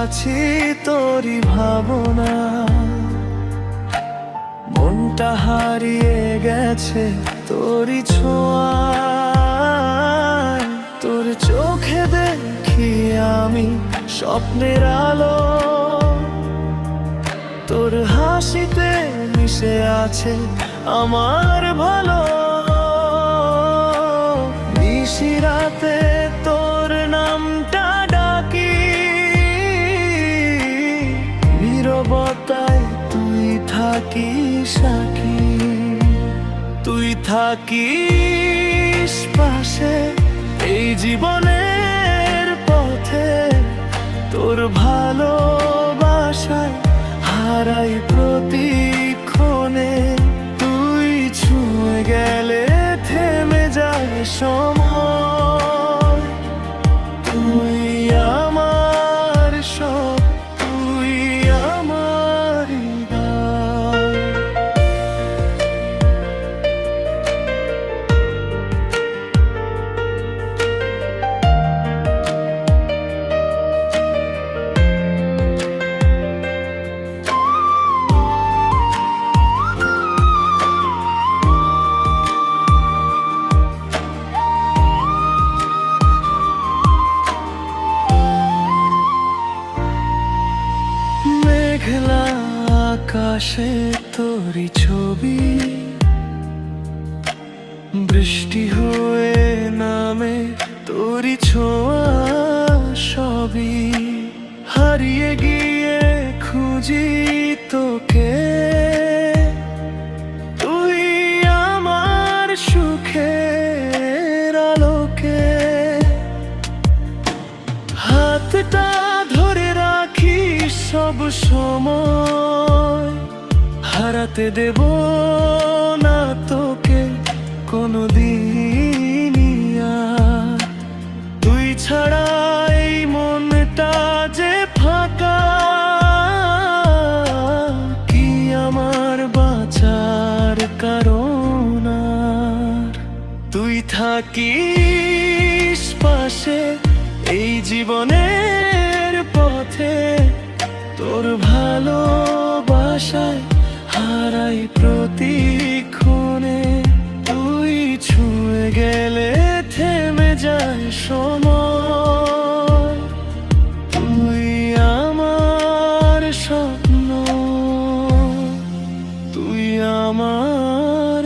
আছি তোরই ভাবনা, মনটা হারিয়ে গেছে তোরই ছোঁয়ায়। তোর চোখে দেখি আমি স্বপ্নের আলো, তোর হাসিতে মিশে আছে আমার ভালো। নিশিরাতে তোর নামটা ডাকি, নীরবতায় তুই থাকিস সাক্ষী। তুই থাকিস পাশে এই জীবনের পথে, তোর ভালোবাসায় হারাই প্রতিক্ষণে। তুই ছুঁয়ে গেলে থেমে যায় সময়, তুই আমার সব, তুই আমার হৃদয়। মেঘলা আকাশে তোরই ছবি, বৃষ্টি হয়ে নামে তোরই ছোঁয়া সবই। হারিয়ে গিয়ে খুঁজি তোকে, তুই আমার সুখের আলোকে। হাতটা ধরে রাখি সব সময়, হারাতে দেব না তোকে কোনোদিনই আর। তুই ছাড়া এই মনটা যে ফাঁকা, কি আমার বাঁচার কারণ আর। তুই থাকিস পাশে এই জীবনের পথে, তোর ভালোবাসায় হারাই প্রতিক্ষণে। তুই ছুঁয়ে গেলে থেমে যায় সময়, তুই আমার স্বপ্ন, তুই আমার